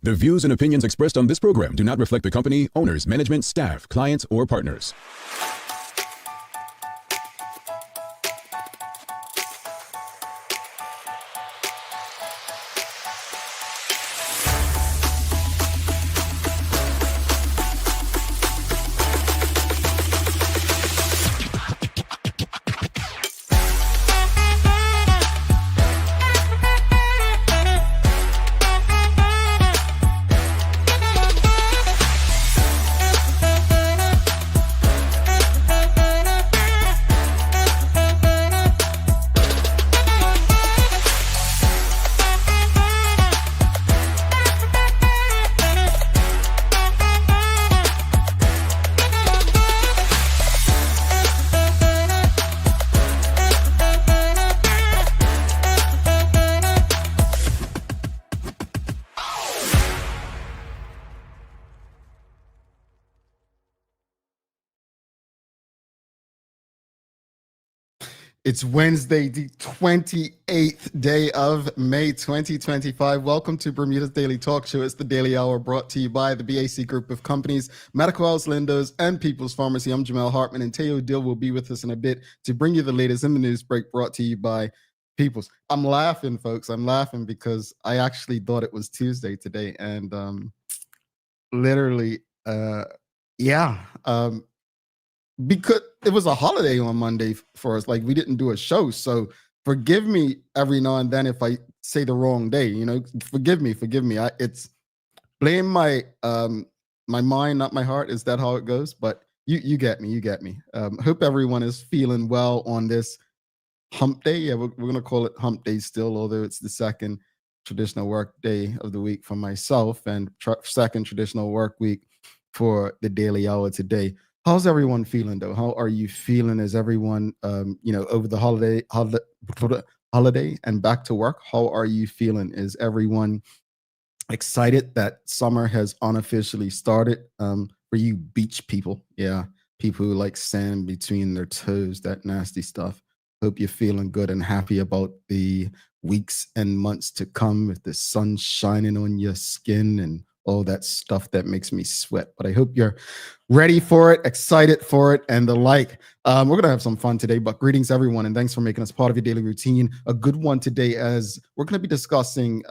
The views and opinions expressed on this program do not reflect the company, owners, management, staff, clients, or partners. It's Wednesday, the 28th day of May 2025. Welcome to Bermuda's Daily Talk Show. It's the Daily Hour brought to you by the BAC Group of Companies, Medical House Lenders, and People's Pharmacy. I'm Jamal Hartman, and Teo Dill will be with us in a bit to bring you the latest in the news break brought to you by People's. I'm laughing, folks. I'm laughing because I actually thought it was Tuesday today, and literally, because it was a holiday on Monday for us. Like, we didn't do a show. So forgive me every now and then if I say the wrong day, forgive me. It's blame my my mind, not my heart. Is that how it goes? But you get me. Hope everyone is feeling well on this hump day. Yeah, we're going to call it hump day still, although it's the second traditional work day of the week for myself and second traditional work week for the Daily Hour today. How's everyone feeling though? How are you feeling? Is everyone, over the holiday and back to work? How are you feeling? Is everyone excited that summer has unofficially started? For you beach people, people who like sand between their toes, that nasty stuff. Hope you're feeling good and happy about the weeks and months to come with the sun shining on your skin and all that stuff that makes me sweat. But I hope you're ready for it, excited for it, and the like. We're going to have some fun today, but greetings, everyone, and thanks for making us part of your daily routine. A good one today, as we're going to be discussing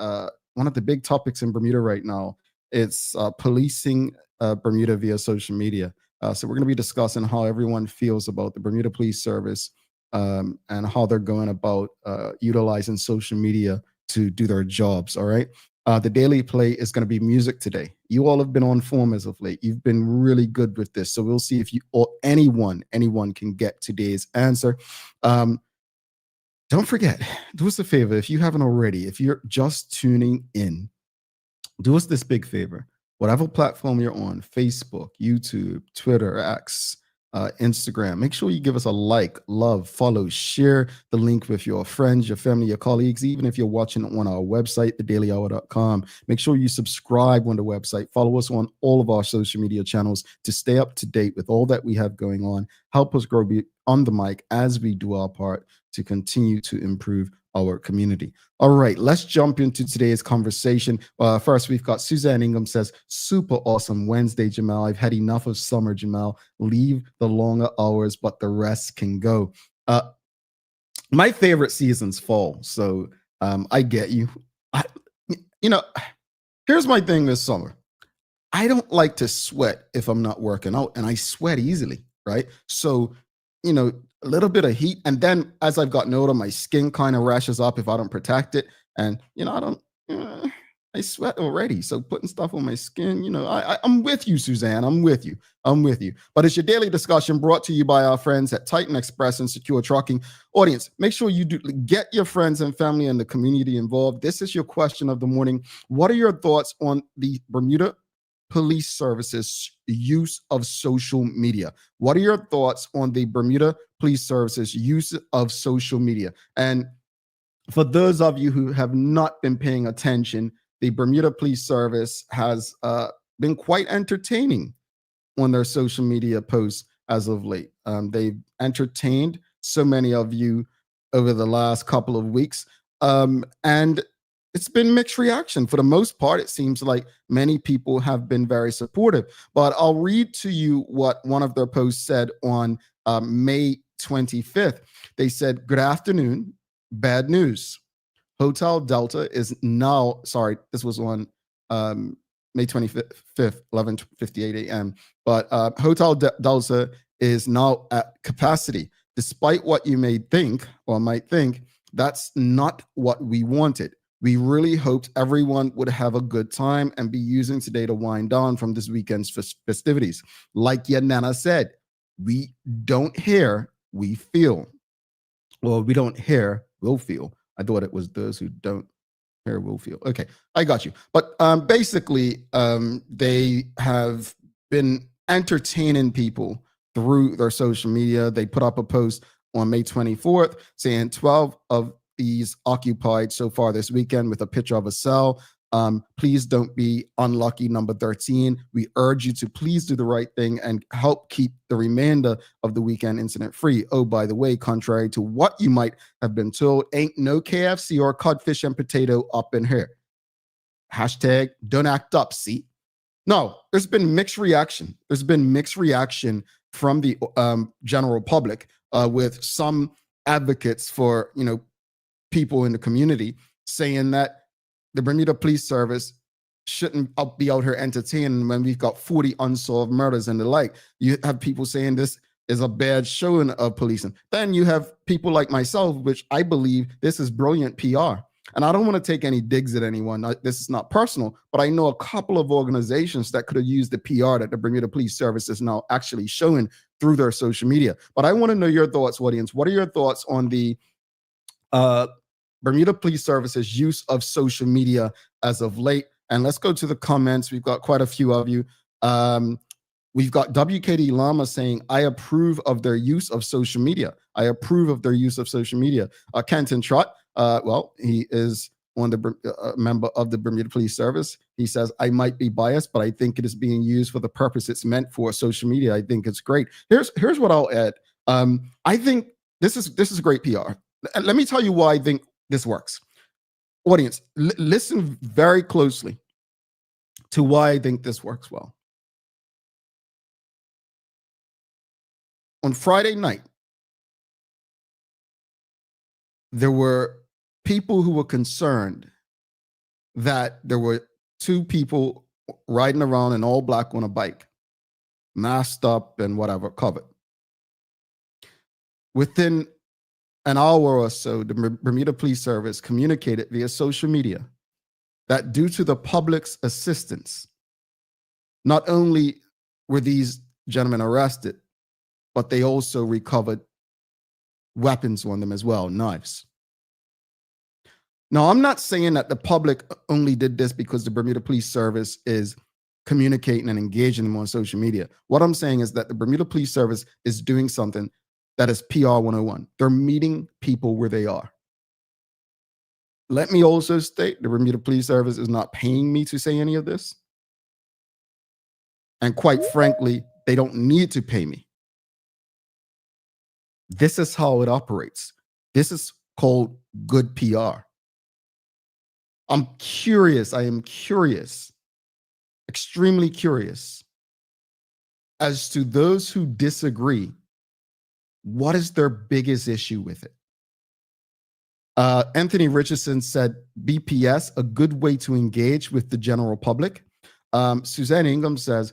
one of the big topics in Bermuda right now. It's policing Bermuda via social media. So we're going to be discussing how everyone feels about the Bermuda Police Service and how they're going about utilizing social media to do their jobs, all right? The daily play is going to be music today. You all have been on form as of late. You've been really good with this. So we'll see if you or anyone can get today's answer. Don't forget, do us a favor. If you haven't already, if you're just tuning in, do us this big favor. Whatever platform you're on, Facebook, YouTube, Twitter, X, Instagram, make sure you give us a like, love, follow, share the link with your friends, your family, your colleagues. Even if you're watching on our website, thedailyhour.com, make sure you subscribe on the website. Follow us on all of our social media channels to stay up to date with all that we have going on. Help us grow on the mic as we do our part to continue to improve our community. All right, let's jump into today's conversation. First, we've got Suzanne Ingham says, super awesome Wednesday, Jamal. I've had enough of summer, Jamal. Leave the longer hours, but the rest can go. My favorite season's fall, so I get you. Here's my thing this summer. I don't like to sweat if I'm not working out, and I sweat easily, right? So, a little bit of heat, and then as I've gotten older, my skin kind of rashes up if I don't protect it, and I sweat already. So putting stuff on my skin, I'm with you, Suzanne. I'm with you. But it's your daily discussion brought to you by our friends at Titan Express and Secure Trucking. Audience, make sure you do get your friends and family and the community involved. This is your question of the morning. What are your thoughts on the Bermuda Police Service's use of social media? What are your thoughts on the Bermuda Police Service's use of social media? And for those of you who have not been paying attention, the Bermuda Police Service has been quite entertaining on their social media posts as of late. They've entertained so many of you over the last couple of weeks. And it's been mixed reaction. For the most part, it seems like many people have been very supportive. But I'll read to you what one of their posts said on May 25th. They said, "Good afternoon. Bad news. Hotel Delta is now," sorry, this was on May 25th, 11:58 a.m. But Hotel Delta is now at capacity. Despite what you may think or might think, that's not what we wanted. We really hoped everyone would have a good time and be using today to wind down from this weekend's festivities. Like Yanana said, we don't hear, we feel. Well, we don't hear, we'll feel. I thought it was those who don't hear will feel. Okay, I got you. But basically, they have been entertaining people through their social media. They put up a post on May 24th saying 12 of these occupied so far this weekend, with a picture of a cell. Please don't be unlucky, number 13. We urge you to please do the right thing and help keep the remainder of the weekend incident free. Oh, by the way, contrary to what you might have been told, ain't no KFC or codfish and potato up in here. Hashtag don't act up, see? No, there's been mixed reaction. There's been mixed reaction from the general public, with some advocates for, people in the community saying that the Bermuda Police Service shouldn't be out here entertaining when we've got 40 unsolved murders and the like. You have people saying this is a bad showing of policing. Then you have people like myself, which I believe this is brilliant PR. And I don't want to take any digs at anyone. This is not personal, but I know a couple of organizations that could have used the PR that the Bermuda Police Service is now actually showing through their social media. But I want to know your thoughts, audience. What are your thoughts on the Bermuda Police Service's use of social media as of late? And let's go to the comments. We've got quite a few of you. We've got WKD Llama saying, I approve of their use of social media. I approve of their use of social media. Kenton Trott, well, he is a member of the Bermuda Police Service. He says, I might be biased, but I think it is being used for the purpose it's meant for, social media. I think it's great. Here's what I'll add. I think this is great PR. Let me tell you why I think this works. Audience, listen very closely to why I think this works well. On Friday night, there were people who were concerned that there were two people riding around in all black on a bike, masked up and whatever, covered. Within an hour or so, the Bermuda Police Service communicated via social media that due to the public's assistance, not only were these gentlemen arrested, but they also recovered weapons on them as well, knives. Now, I'm not saying that the public only did this because the Bermuda Police Service is communicating and engaging them on social media. What I'm saying is that the Bermuda Police Service is doing something that is PR 101. They're meeting people where they are. Let me also state the Bermuda Police Service is not paying me to say any of this. And quite frankly, they don't need to pay me. This is how it operates. This is called good PR. I'm curious. I am curious, extremely curious, as to those who disagree. What is their biggest issue with it? Anthony Richardson said, BPS, a good way to engage with the general public. Suzanne Ingham says,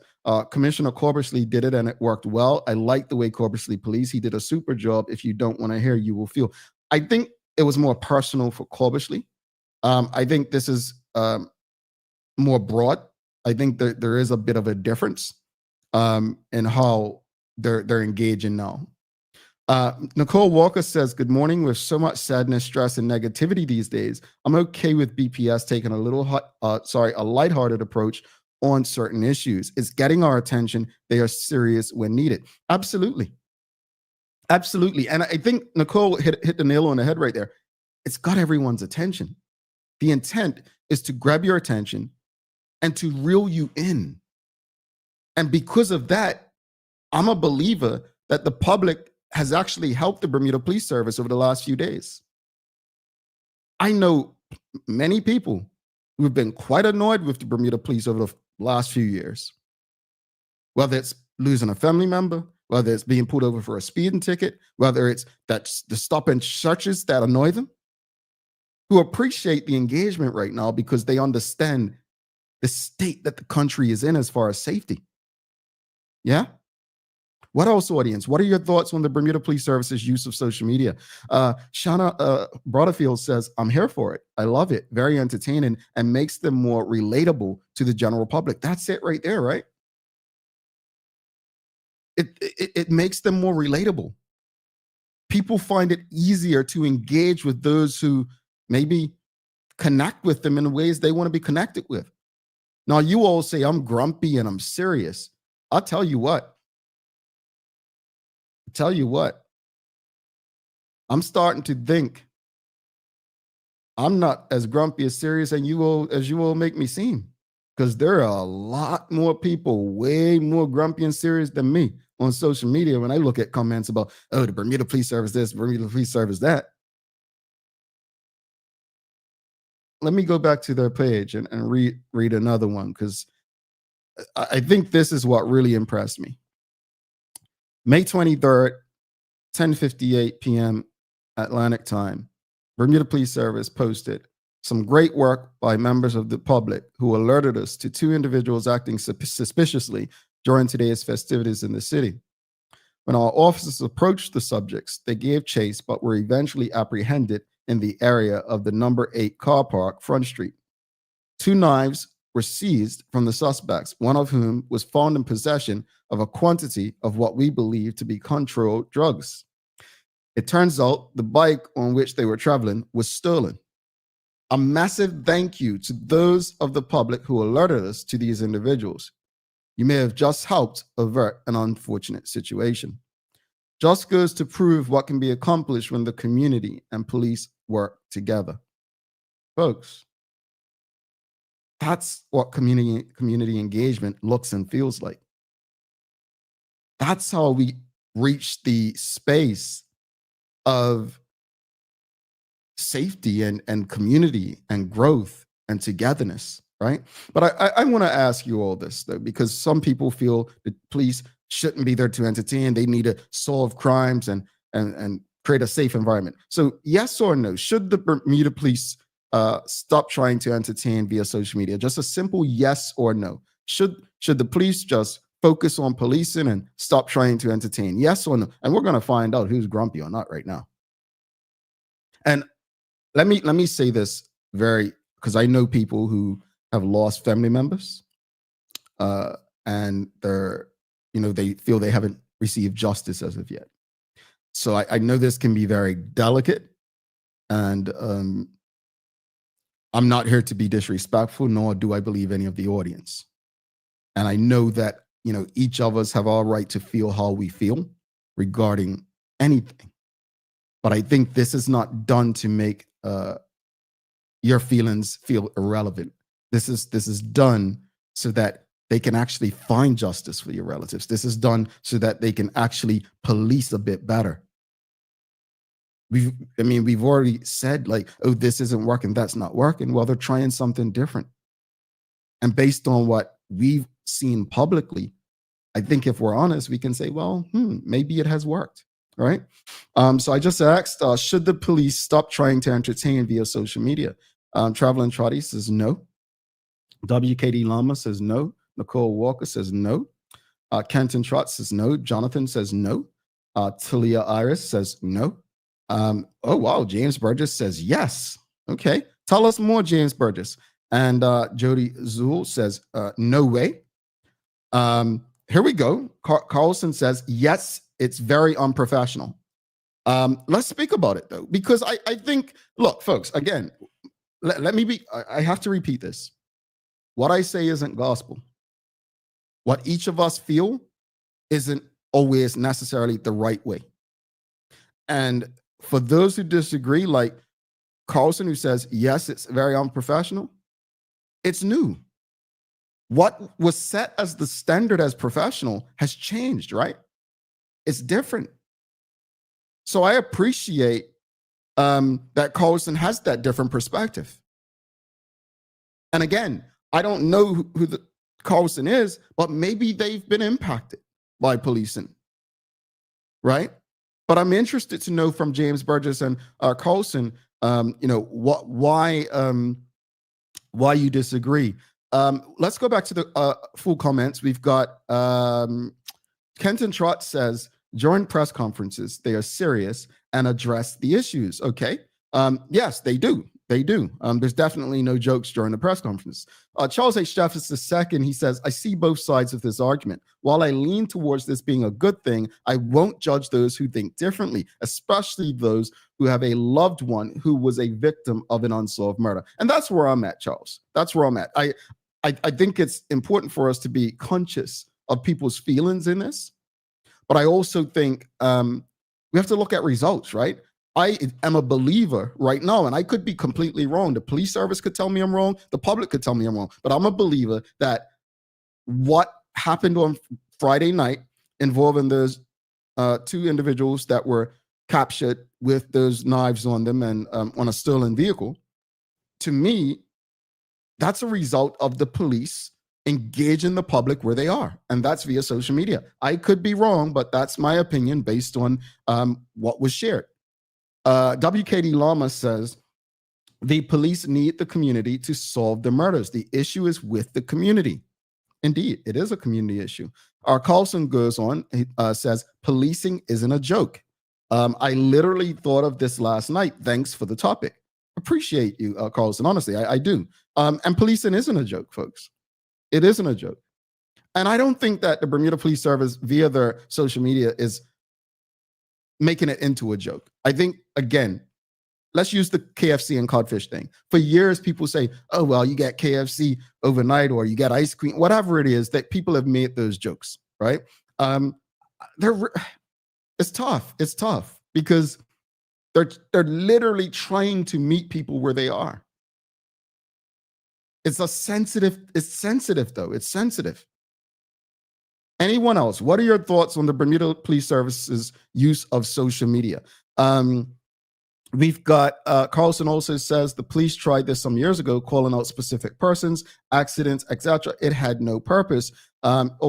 Commissioner Corbesley did it and it worked well. I like the way Corbesley Police. He did a super job. If you don't want to hear, you will feel. I think it was more personal for Corbesley. I think this is more broad. I think that there is a bit of a difference in how they're engaging now. Nicole Walker says, good morning. With so much sadness, stress, and negativity these days, I'm okay with BPS taking a lighthearted approach on certain issues. It's getting our attention. They are serious when needed. Absolutely. Absolutely. And I think Nicole hit the nail on the head right there. It's got everyone's attention. The intent is to grab your attention and to reel you in. And because of that, I'm a believer that the public has actually helped the Bermuda Police Service over the last few days. I know many people who have been quite annoyed with the Bermuda police over the last few years, whether it's losing a family member, whether it's being pulled over for a speeding ticket, whether it's that's the stop and searches that annoy them, who appreciate the engagement right now because they understand the state that the country is in as far as safety. Yeah. What else, audience? What are your thoughts on the Bermuda Police Service's use of social media? Shauna Broderfield says, I'm here for it. I love it. Very entertaining and makes them more relatable to the general public. That's it right there, right? It makes them more relatable. People find it easier to engage with those who maybe connect with them in ways they want to be connected with. Now, you all say I'm grumpy and I'm serious. I'll tell you what. I'm starting to think I'm not as grumpy as serious and you all make me seem, because there are a lot more people way more grumpy and serious than me on social media when I look at comments about, oh, the Bermuda Police Service this, Bermuda Police Service that. Let me go back to their page and read another one, because I think this is what really impressed me. May 23rd, 10:58 p.m. Atlantic time, Bermuda Police Service posted some great work by members of the public who alerted us to two individuals acting suspiciously during today's festivities in the city. When our officers approached the subjects, they gave chase but were eventually apprehended in the area of the number 8 car park, Front Street. 2 knives were seized from the suspects, one of whom was found in possession of a quantity of what we believe to be controlled drugs. It turns out the bike on which they were traveling was stolen. A massive thank you to those of the public who alerted us to these individuals. You may have just helped avert an unfortunate situation. Just goes to prove what can be accomplished when the community and police work together. Folks, that's what community engagement looks and feels like. That's how we reach the space of safety and community and growth and togetherness, right? But I want to ask you all this, though, because some people feel the police shouldn't be there to entertain. They need to solve crimes and create a safe environment. So yes or no, should the Bermuda police stop trying to entertain via social media? Just a simple yes or no. Should the police just focus on policing and stop trying to entertain? Yes or no? And we're going to find out who's grumpy or not right now. And let me say this because I know people who have lost family members, and they feel they haven't received justice as of yet. So I know this can be very delicate, and I'm not here to be disrespectful, nor do I believe any of the audience. And I know that each of us have our right to feel how we feel regarding anything. But I think this is not done to make your feelings feel irrelevant. This is done so that they can actually find justice for your relatives. This is done so that they can actually police a bit better. We've already said, like, oh, this isn't working, that's not working. Well, they're trying something different. And based on what we've seen publicly, I think if we're honest, we can say, well, maybe it has worked. Right. So I just asked, should the police stop trying to entertain via social media? Traveling Trotty says no. WKD Lama says no. Nicole Walker says no. Kenton Trot says no. Jonathan says no. Talia Iris says no. Oh, wow. James Burgess says yes. Okay. Tell us more, James Burgess. And Jody Zool says no way. Here we go. Carlson says yes. It's very unprofessional. Let's speak about it, though, because I think, look, folks, again, I have to repeat this. What I say isn't gospel. What each of us feel isn't always necessarily the right way. And for those who disagree, like Carlson, who says, yes, it's very unprofessional, it's new. What was set as the standard as professional has changed, right? It's different. So I appreciate that Carlson has that different perspective. And again, I don't know who the Carlson is, but maybe they've been impacted by policing, right? But I'm interested to know from James Burgess and Carlson, why you disagree. Let's go back to the full comments. We've got Kenton Trott says, during press conferences, they are serious and address the issues. Okay. Yes, they do. They do. There's definitely no jokes during the press conference. Charles H. Jeffers II, he says, I see both sides of this argument. While I lean towards this being a good thing, I won't judge those who think differently, especially those who have a loved one who was a victim of an unsolved murder. And that's where I'm at, Charles. That's where I'm at. I think it's important for us to be conscious of people's feelings in this. But I also think we have to look at results, right? I am a believer right now, and I could be completely wrong. The police service could tell me I'm wrong. The public could tell me I'm wrong. But I'm a believer that what happened on Friday night involving those two individuals that were captured with those knives on them and on a stolen vehicle, to me, that's a result of the police engaging the public where they are, and that's via social media. I could be wrong, but that's my opinion based on what was shared. WKD Lama says, the police need the community to solve the murders. The issue is with the community. Indeed, it is a community issue. Carlson goes on, says, policing isn't a joke. I literally thought of this last night. Thanks for the topic. Appreciate you, Carlson. Honestly, I do. And policing isn't a joke, folks. It isn't a joke. And I don't think that the Bermuda Police Service, via their social media, is making it into a joke. I think, again, let's use the KFC and codfish thing. For years, people say, oh, well, you get KFC overnight or you get ice cream, whatever it is, that people have made those jokes, right? It's tough. It's tough because they're literally trying to meet people where they are. It's sensitive, though. It's sensitive. Anyone else? What are your thoughts on the Bermuda Police Service's use of social media? We've got Carlson also says the police tried this some years ago, calling out specific persons, accidents, etc. It had no purpose.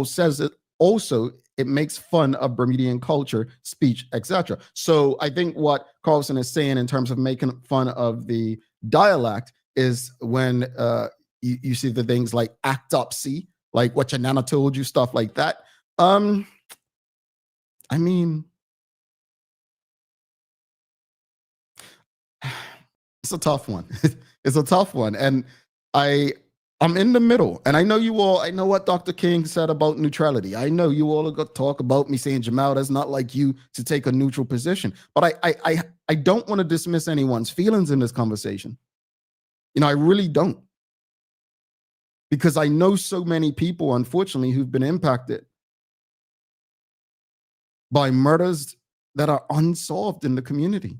Says it also it makes fun of Bermudian culture, speech, etc. So I think what Carlson is saying in terms of making fun of the dialect is when you see the things like act up, see, like what your nana told you, stuff like that. I mean, it's a tough one. It's a tough one. And I'm in the middle. And I know you all, I know what Dr. King said about neutrality. I know you all are going to talk about me saying, Jamal, that's not like you to take a neutral position. But I don't want to dismiss anyone's feelings in this conversation. You know, I really don't. Because I know so many people, unfortunately, who've been impacted by murders that are unsolved in the community.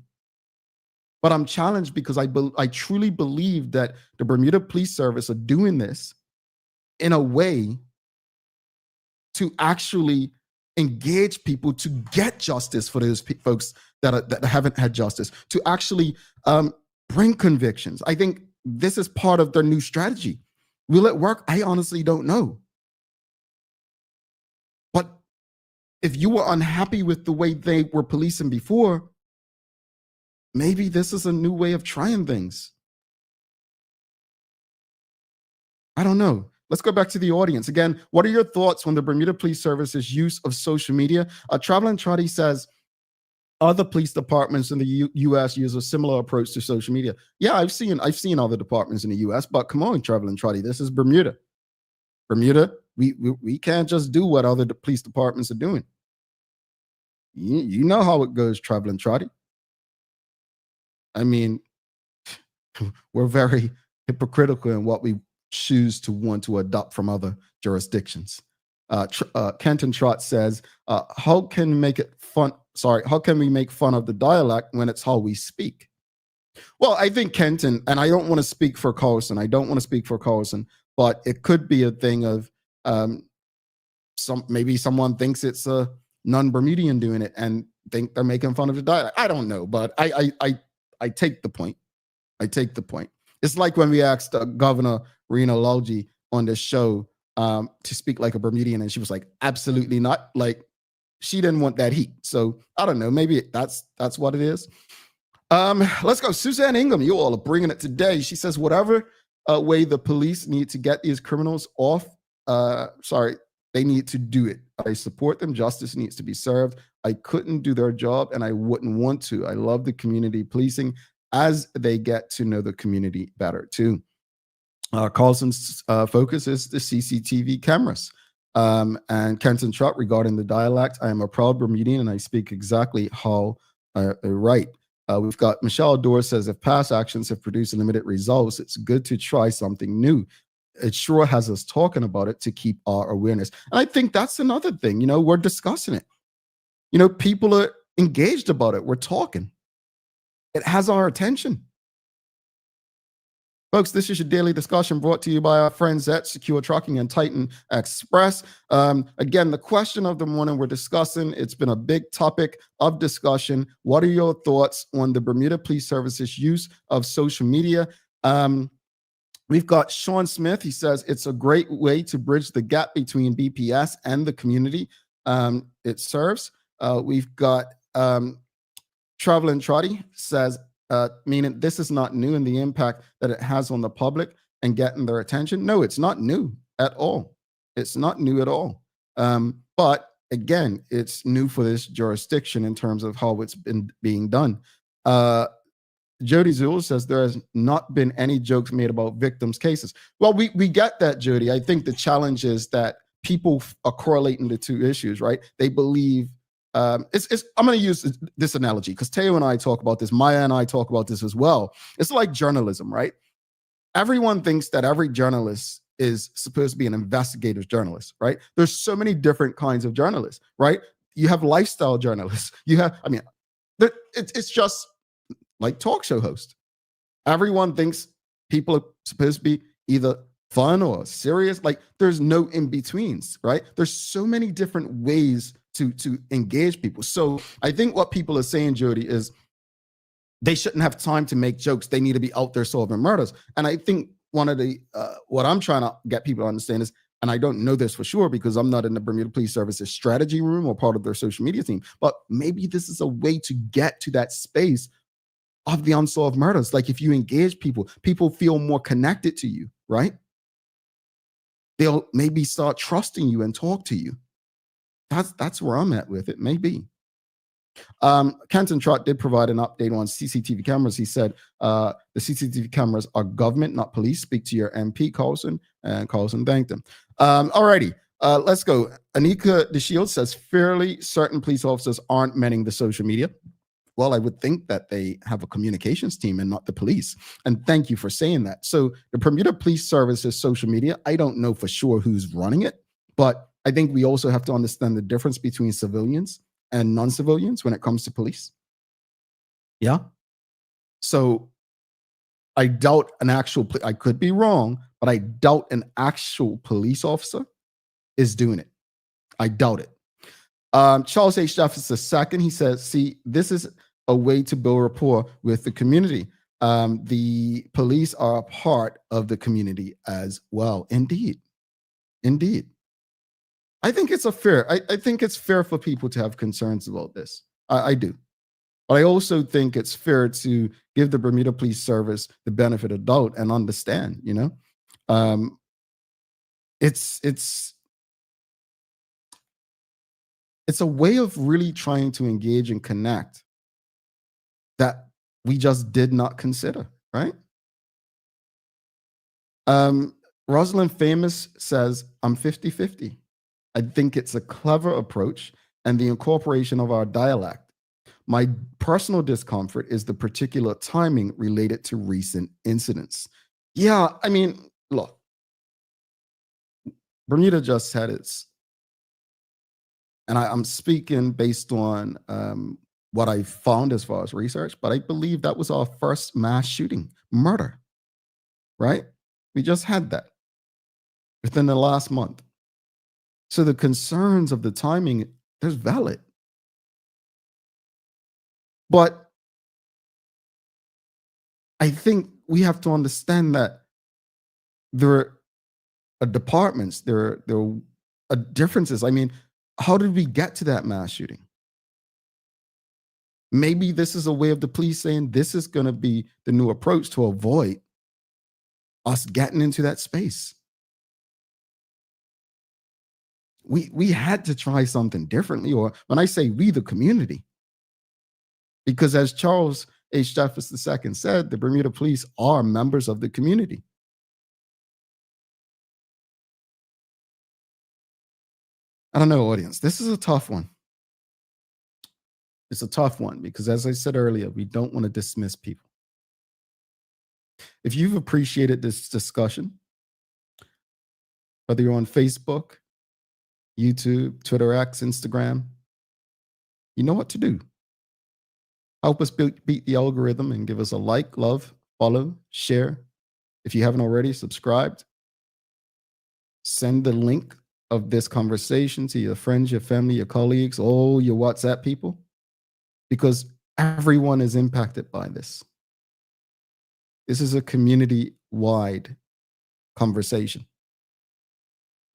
But I'm challenged because I truly believe that the Bermuda Police Service are doing this in a way to actually engage people to get justice for those folks that haven't had justice, to actually bring convictions. I think this is part of their new strategy. Will it work? I honestly don't know. But if you were unhappy with the way they were policing before, maybe this is a new way of trying things. I don't know. Let's go back to the audience. Again, what are your thoughts on the Bermuda Police Service's use of social media? Traveling Trotty says, other police departments in the U.S. use a similar approach to social media. Yeah, I've seen other departments in the U.S., but come on, Traveling Trotty, this is Bermuda. Bermuda, we can't just do what other police departments are doing. You know how it goes, Traveling Trotty. I mean, we're very hypocritical in what we choose to want to adopt from other jurisdictions. Kenton Trott says, how can we make fun of the dialect when it's how we speak? Well, I think Kenton, and I don't want to speak for Carlson, but it could be a thing of maybe someone thinks it's a non-Bermudian doing it and think they're making fun of the dialect. I don't know, but I take the point. I take the point. It's like when we asked Governor Rena Lolgi on this show to speak like a Bermudian, and she was like, absolutely not. Like, she didn't want that heat. So I don't know. Maybe that's what it is. Let's go. Suzanne Ingham, you all are bringing it today. She says, whatever way the police need to get these criminals off, they need to do it. I support them. Justice needs to be served. I couldn't do their job and I wouldn't want to. I love the community policing as they get to know the community better too. Carlson's focus is the CCTV cameras. And Kenton Trott, regarding the dialect, I am a proud Bermudian and I speak exactly how I write. We've got Michelle Dorr says, if past actions have produced limited results, it's good to try something new. It sure has us talking about it to keep our awareness. And I think that's another thing, we're discussing it. People are engaged about it. We're talking. It has our attention. Folks, this is your daily discussion brought to you by our friends at Secure Trucking and Titan Express. Again, the question of the morning we're discussing, it's been a big topic of discussion. What are your thoughts on the Bermuda Police Service's use of social media? We've got Sean Smith. He says it's a great way to bridge the gap between BPS and the community it serves. We've got Traveling Trotty says, meaning this is not new in the impact that it has on the public and getting their attention. No, it's not new at all. It's not new at all. But again, it's new for this jurisdiction in terms of how it's been being done. Jody Zool says there has not been any jokes made about victims' cases. Well, we get that, Jody. I think the challenge is that people are correlating the two issues, right? They believe I'm going to use this analogy because Teo and I talk about this. Maya and I talk about this as well. It's like journalism, right? Everyone thinks that every journalist is supposed to be an investigative journalist, right? There's so many different kinds of journalists, right? You have lifestyle journalists. It's just like talk show host. Everyone thinks people are supposed to be either fun or serious. Like there's no in-betweens, right? There's so many different ways to engage people. So I think what people are saying, Jody, is they shouldn't have time to make jokes. They need to be out there solving murders. And I think one of the, what I'm trying to get people to understand is, and I don't know this for sure because I'm not in the Bermuda Police Service's strategy room or part of their social media team, but maybe this is a way to get to that space of the unsolved murders. Like if you engage people, people feel more connected to you, right? They'll maybe start trusting you and talk to you. That's where I'm at with it, maybe. Canton Trott did provide an update on CCTV cameras. He said the CCTV cameras are government, not police. Speak to your MP, Carlson, and Carlson thanked him. All righty, let's go. Anika DeShield says, fairly certain police officers aren't manning the social media. Well, I would think that they have a communications team and not the police. And thank you for saying that. So the Bermuda Police Service's social media, I don't know for sure who's running it, but I think we also have to understand the difference between civilians and non-civilians when it comes to police. Yeah. So I doubt I could be wrong, but I doubt an actual police officer is doing it. I doubt it. Charles H. Jefferson II, he says, see, this is a way to build rapport with the community. The police are a part of the community as well. Indeed. I think it's I think it's fair for people to have concerns about this. I do. But I also think it's fair to give the Bermuda Police Service the benefit of doubt and understand, it's a way of really trying to engage and connect that we just did not consider, right? Rosalind Famous says, I'm 50-50. I think it's a clever approach and the incorporation of our dialect. My personal discomfort is the particular timing related to recent incidents. Yeah, I mean, look, Bermuda just had its, and I'm speaking based on what I found as far as research, but I believe that was our first mass shooting, murder, right? We just had that within the last month. So the concerns of the timing, they're valid. But I think we have to understand that there are departments, there are differences. I mean, how did we get to that mass shooting? Maybe this is a way of the police saying this is going to be the new approach to avoid us getting into that space. We had to try something differently, or when I say we, the community, because as Charles H. Jefferson II said, the Bermuda police are members of the community. I don't know, audience. This is a tough one. It's a tough one because, as I said earlier, we don't want to dismiss people. If you've appreciated this discussion, whether you're on Facebook, YouTube, Twitter X, Instagram, you know what to do. Help us beat the algorithm and give us a like, love, follow, share. If you haven't already, subscribed. Send the link of this conversation to your friends, your family, your colleagues, all your WhatsApp people, because everyone is impacted by this. This is a community-wide conversation.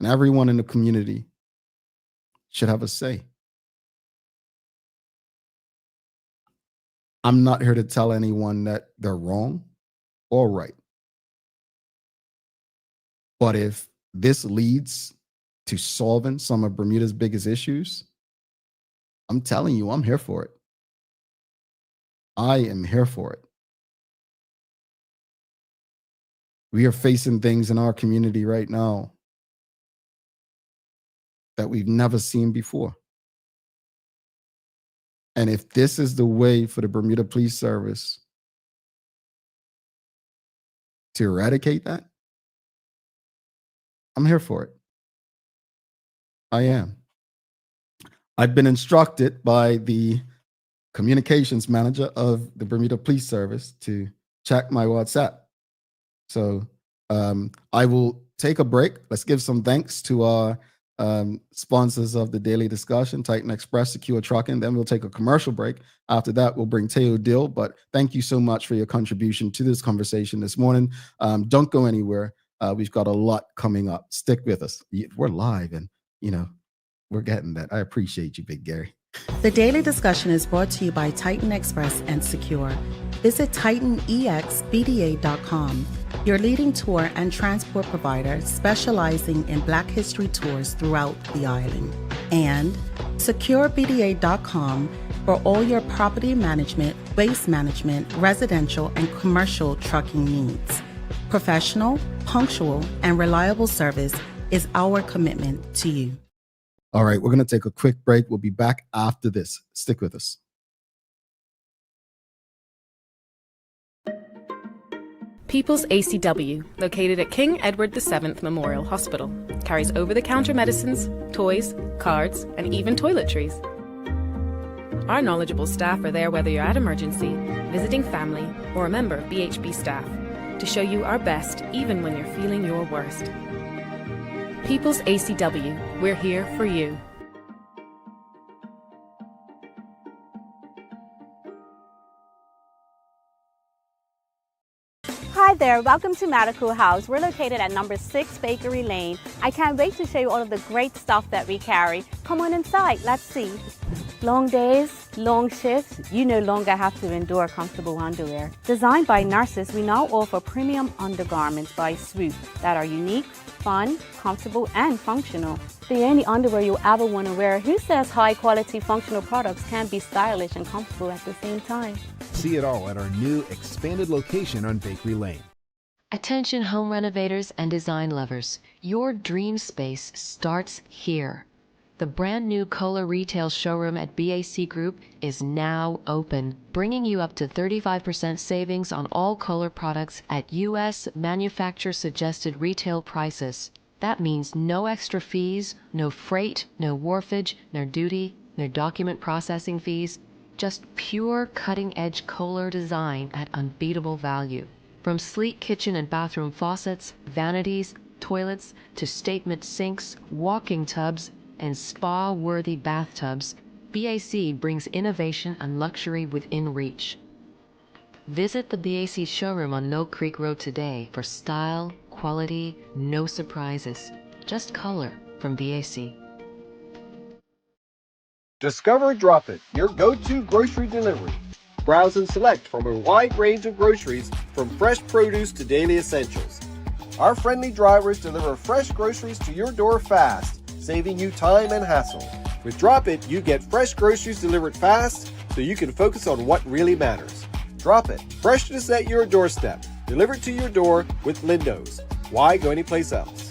And everyone in the community should have a say. I'm not here to tell anyone that they're wrong or right. But if this leads to solving some of Bermuda's biggest issues, I'm telling you, I'm here for it. I am here for it. We are facing things in our community right now that we've never seen before. And if this is the way for the Bermuda Police Service to eradicate that, I'm here for it. I am. I've been instructed by the communications manager of the Bermuda Police Service to check my WhatsApp. So I will take a break. Let's give some thanks to our sponsors of the daily discussion, Titan Express, Secure Trucking. Then we'll take a commercial break. After that, we'll bring Teo Dill. But thank you so much for your contribution to this conversation this morning. Don't go anywhere. We've got a lot coming up. Stick with us. We're live, and we're getting that. I appreciate you, Big Gary. The daily discussion is brought to you by Titan Express and Secure. Visit TitanEXBDA.com, your leading tour and transport provider specializing in Black History tours throughout the island. And SecureBDA.com for all your property management, waste management, residential, and commercial trucking needs. Professional, punctual, and reliable service is our commitment to you. All right, we're going to take a quick break. We'll be back after this. Stick with us. People's ACW, located at King Edward VII Memorial Hospital, carries over-the-counter medicines, toys, cards, and even toiletries. Our knowledgeable staff are there whether you're at emergency, visiting family, or a member of BHB staff, to show you our best even when you're feeling your worst. People's ACW, we're here for you. Hi there, welcome to Medical House. We're located at number 6 Bakery Lane. I can't wait to show you all of the great stuff that we carry. Come on inside, let's see. Long days, long shifts, you no longer have to endure comfortable underwear. Designed by nurses, we now offer premium undergarments by Swoop that are unique, fun, comfortable, and functional. The only underwear you'll ever want to wear. Who says high-quality functional products can't be stylish and comfortable at the same time? See it all at our new expanded location on Bakery Lane. Attention home renovators and design lovers, your dream space starts here. The brand new Kohler retail showroom at BAC Group is now open, bringing you up to 35% savings on all Kohler products at U.S. manufacturer suggested retail prices. That means no extra fees, no freight, no wharfage, no duty, no document processing fees, just pure cutting-edge Kohler design at unbeatable value. From sleek kitchen and bathroom faucets, vanities, toilets, to statement sinks, walking tubs, and spa-worthy bathtubs, BAC brings innovation and luxury within reach. Visit the BAC showroom on Mill Creek Road today for style, quality, no surprises. Just color from BAC. Discover Drop It, your go-to grocery delivery. Browse and select from a wide range of groceries, from fresh produce to daily essentials. Our friendly drivers deliver fresh groceries to your door fast, saving you time and hassle. With Drop It, you get fresh groceries delivered fast so you can focus on what really matters. Drop It, freshness at your doorstep, delivered to your door with Lindo's. Why go anyplace else?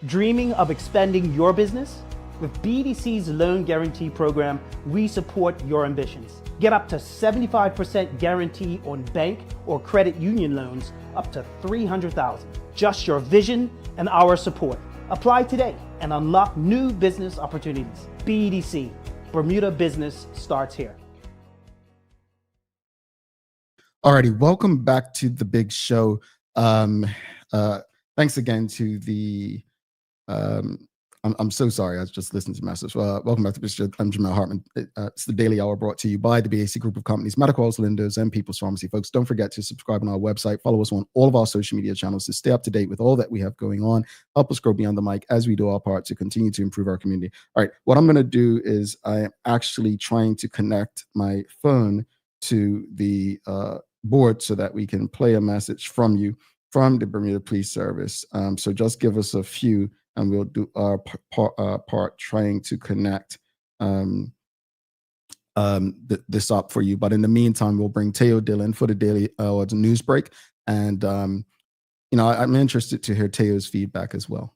Dreaming of expanding your business? With BDC's Loan Guarantee Program, we support your ambitions. Get up to 75% guarantee on bank or credit union loans up to $300,000. Just your vision and our support. Apply today and unlock new business opportunities. BDC, Bermuda business starts here. Alrighty, welcome back to the big show. Thanks again to the I'm so sorry. I just listened to the message. Welcome back to the show. I'm Jamal Hartman. It's the Daily Hour brought to you by the BAC Group of Companies, Medical House Lindos, and People's Pharmacy. Folks, don't forget to subscribe on our website. Follow us on all of our social media channels to stay up to date with all that we have going on. Help us grow beyond the mic as we do our part to continue to improve our community. All right, what I'm going to do is I am actually trying to connect my phone to the board so that we can play a message from you from the Bermuda Police Service. So just give us a few and we'll do our part trying to connect this up for you. But in the meantime, we'll bring Teo Dillon for the Daily Hour news break. And, I'm interested to hear Teo's feedback as well.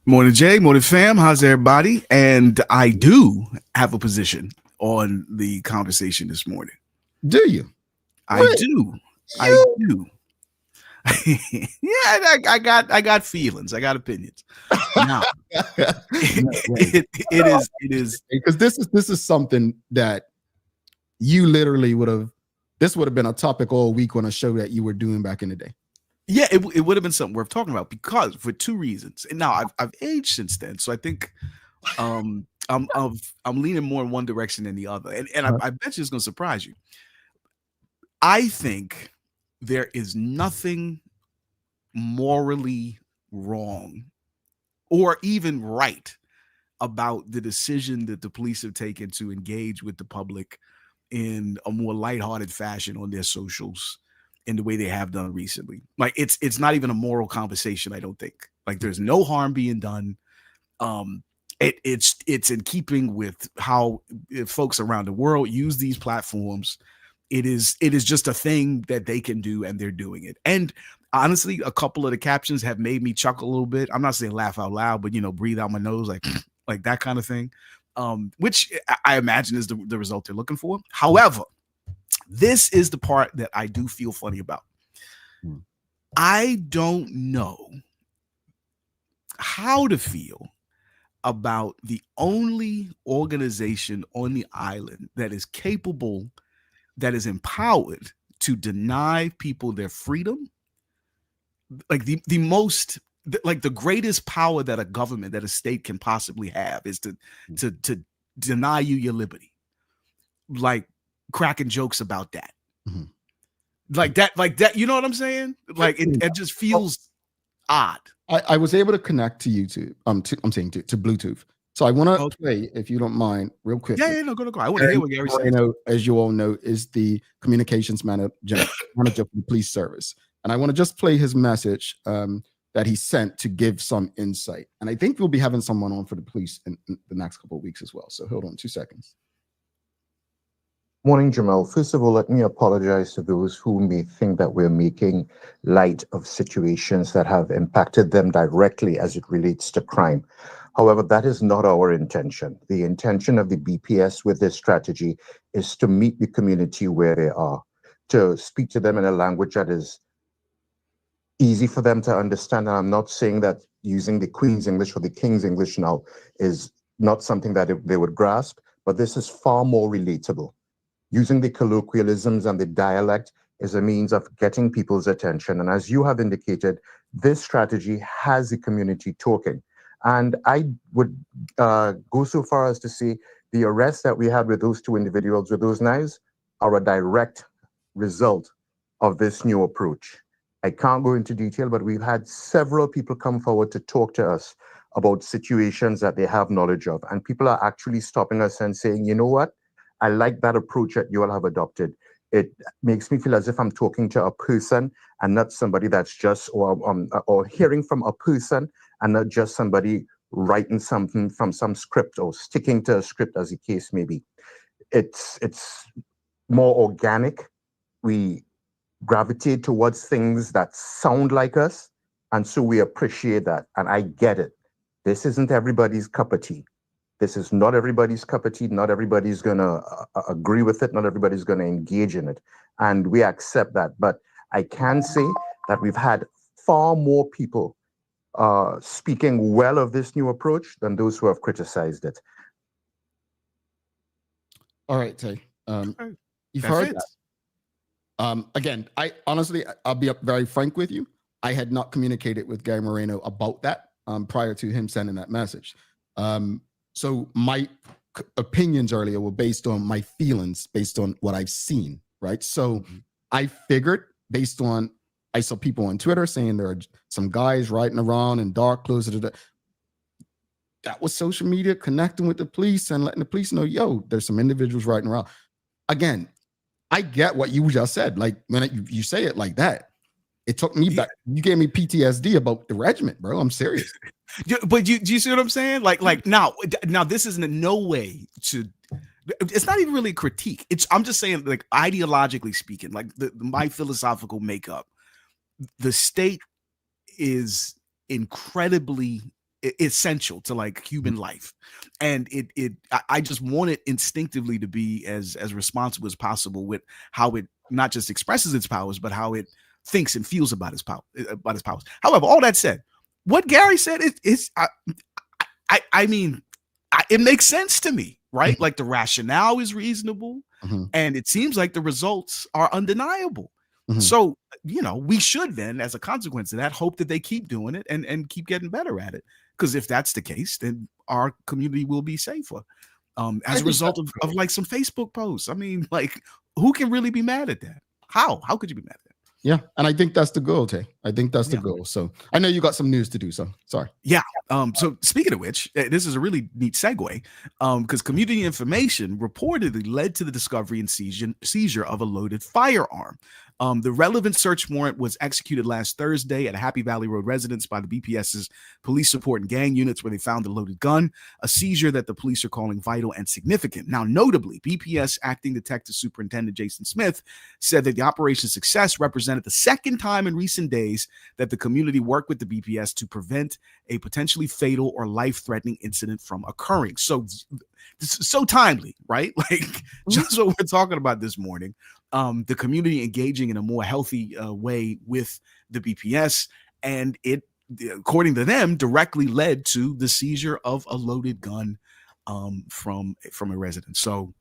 Morning, Jay. Morning, fam. How's everybody? And I do have a position on the conversation this morning. Do you? I do. Yeah, I got feelings. I got opinions. Now, it is because this is something that you literally would have been a topic all week on a show that you were doing back in the day. Yeah, it would have been something worth talking about because for two reasons. And now I've aged since then, so I think I'm leaning more in one direction than the other, and I bet you it's going to surprise you. I think there is nothing morally wrong or even right about the decision that the police have taken to engage with the public in a more lighthearted fashion on their socials in the way they have done recently. Like it's not even a moral conversation, I don't think. Like there's no harm being done. It's in keeping with how folks around the world use these platforms. It is just a thing that they can do, and they're doing it. And honestly, a couple of the captions have made me chuckle a little bit. I'm not saying laugh out loud, but breathe out my nose, like that kind of thing. Which I imagine is the result they're looking for. However, this is the part that I do feel funny about. I don't know how to feel about the only organization on the island that is capable, that is empowered to deny people their freedom. Like the greatest power that a government, that a state can possibly have is to deny you your liberty. Like cracking jokes about that. Mm-hmm. Like that, you know what I'm saying? Like it just feels odd. I was able to connect to YouTube. To Bluetooth. So I want to play, if you don't mind, real quick. Yeah, no, go. I want to hear what Gary said. As you all know, is the communications manager for the police service, and I want to just play his message that he sent to give some insight. And I think we'll be having someone on for the police in the next couple of weeks as well. So hold on 2 seconds. Morning, Jamal. First of all, let me apologize to those who may think that we're making light of situations that have impacted them directly as it relates to crime. However, that is not our intention. The intention of the BPS with this strategy is to meet the community where they are, to speak to them in a language that is easy for them to understand. And I'm not saying that using the Queen's English or the King's English now is not something that they would grasp, but this is far more relatable. Using the colloquialisms and the dialect is a means of getting people's attention. And as you have indicated, this strategy has the community talking. And I would go so far as to say the arrest that we had with those two individuals with those knives are a direct result of this new approach. I can't go into detail, but we've had several people come forward to talk to us about situations that they have knowledge of. And people are actually stopping us and saying, you know what? I like that approach that you all have adopted. It makes me feel as if I'm talking to a person and not somebody that's just, or hearing from a person and not just somebody writing something from some script or sticking to a script, as the case may be. It's more organic. We gravitate towards things that sound like us, and so we appreciate that. And I get it. This isn't everybody's cup of tea. This is not everybody's cup of tea. Not everybody's going to agree with it. Not everybody's going to engage in it. And we accept that. But I can say that we've had far more people speaking well of this new approach than those who have criticized it. All right, Tay. You've heard that. Again, I'll be very frank with you. I had not communicated with Gary Moreno about that prior to him sending that message. So my opinions earlier were based on my feelings, based on what I've seen, right? So I figured based on, I saw people on Twitter saying there are some guys riding around in dark clothes. That was social media connecting with the police and letting the police know, yo, there's some individuals riding around. Again, I get what you just said. Like when you say it like that, it took me back. You gave me PTSD about the regiment, bro. I'm serious. But do you see what I'm saying? Like now this isn't in no way to. It's not even really a critique. I'm just saying, like, ideologically speaking, like my philosophical makeup, the state is incredibly essential to like human life, and I just want it instinctively to be as responsible as possible with how it not just expresses its powers, but how it thinks and feels about its powers. However, all that said, what Gary said is I mean, it makes sense to me, right? Like the rationale is reasonable, and it seems like the results are undeniable. So, we should then, as a consequence of that, hope that they keep doing it and keep getting better at it. Because if that's the case, then our community will be safer. As a result of like some Facebook posts. I mean, like, who can really be mad at that? How could you be mad at that? Yeah, and I think that's the goal, Tay. I think that's the goal. So I know you got some news to do, so sorry. Yeah. So speaking of which, this is a really neat segue, because community information reportedly led to the discovery and seizure of a loaded firearm. The relevant search warrant was executed last Thursday at a Happy Valley Road residence by the BPS's police support and gang units, where they found a loaded gun, a seizure that the police are calling vital and significant. Now, notably, BPS Acting Detective Superintendent Jason Smith said that the operation's success represented the second time in recent days that the community worked with the BPS to prevent a potentially fatal or life-threatening incident from occurring. So timely, right? Like just what we're talking about this morning. The community engaging in a more healthy way with the BPS, and it, according to them, directly led to the seizure of a loaded gun from a resident. So,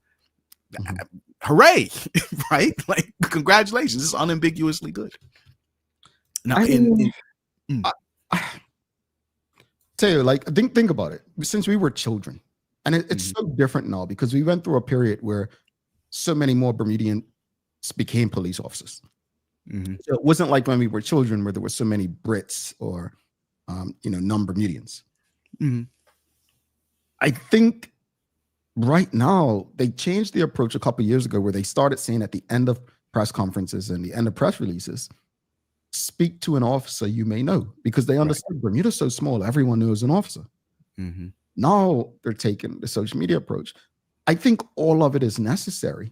hooray! Right? Like, congratulations! This is unambiguously good. Now, tell you, like, think about it. Since we were children, and it's so different now because we went through a period where so many more Bermudians became police officers. So it wasn't like when we were children where there were so many Brits or non-Bermudians. I think right now they changed the approach a couple of years ago where they started saying at the end of press conferences and the end of press releases, speak to an officer you may know, because they understand Bermuda's so small, everyone knows an officer. Now they're taking the social media approach. I think all of it is necessary.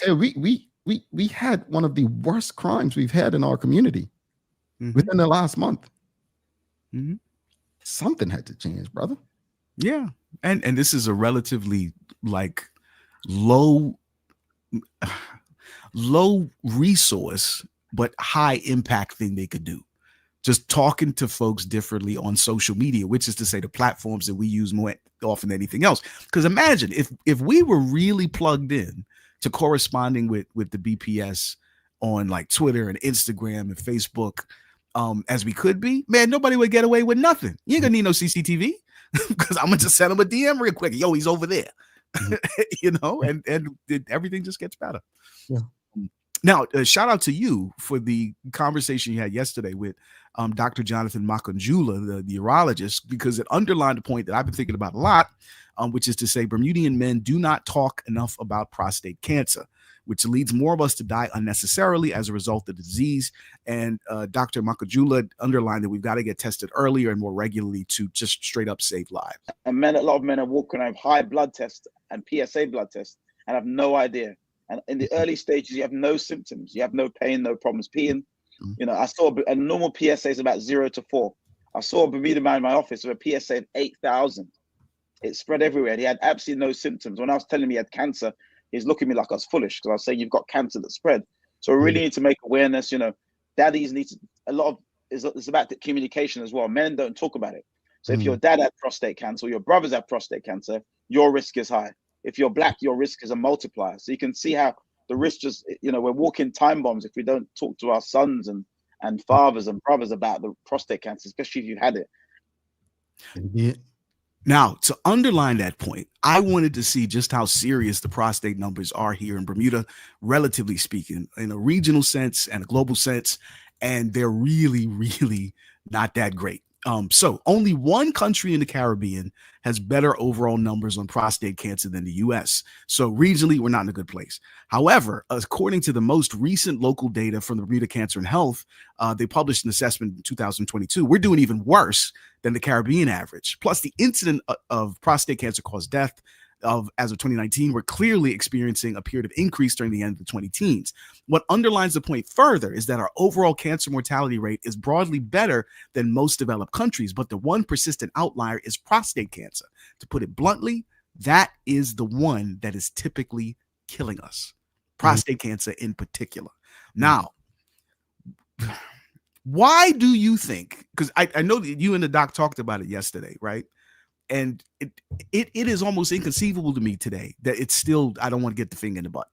We had one of the worst crimes we've had in our community within the last month. Something had to change, brother. Yeah, and this is a relatively like low resource but high impact thing they could do. Just talking to folks differently on social media, which is to say the platforms that we use more often than anything else. Because imagine if we were really plugged in to corresponding with the BPS on like Twitter and Instagram and Facebook as we could be, man, nobody would get away with nothing. You ain't gonna need no CCTV because I'm gonna just send him a DM real quick. Yo, he's over there. And everything just gets better. Yeah. Now, shout out to you for the conversation you had yesterday with Dr. Jonathan Makanjula, the urologist, because it underlined a point that I've been thinking about a lot, which is to say Bermudian men do not talk enough about prostate cancer, which leads more of us to die unnecessarily as a result of the disease. And Dr. Makanjula underlined that we've got to get tested earlier and more regularly to just straight up save lives. And a lot of men are walking around with high blood tests and PSA blood tests and have no idea. And in the early stages, you have no symptoms. You have no pain, no problems peeing. I saw a normal PSA is about 0 to 4. I saw a Bermuda man in my office with a PSA of 8,000. It spread everywhere. He had absolutely no symptoms. When I was telling him he had cancer, he's looking at me like I was foolish because I was saying you've got cancer that spread. So we really need to make awareness. Daddies need to, it's about the communication as well. Men don't talk about it. So if your dad had prostate cancer, or your brothers have prostate cancer, your risk is high. If you're black, your risk is a multiplier. So you can see how the risk just, we're walking time bombs if we don't talk to our sons and fathers and brothers about the prostate cancer, especially if you had it. Yeah. Now, to underline that point, I wanted to see just how serious the prostate numbers are here in Bermuda, relatively speaking, in a regional sense and a global sense. And they're really, really not that great. So only one country in the Caribbean has better overall numbers on prostate cancer than the US. So regionally, we're not in a good place. However, according to the most recent local data from the Bermuda Cancer and Health, they published an assessment in 2022. We're doing even worse than the Caribbean average. Plus, the incident of prostate cancer caused death as of 2019, we're clearly experiencing a period of increase during the end of the 2010s. What underlines the point further is that our overall cancer mortality rate is broadly better than most developed countries, but the one persistent outlier is prostate cancer. To put it bluntly, that is the one that is typically killing us. Prostate cancer in particular. Now, why do you think, because I know that you and the doc talked about it yesterday, right? And it is almost inconceivable to me today that it's still, I don't want to get the finger in the butt.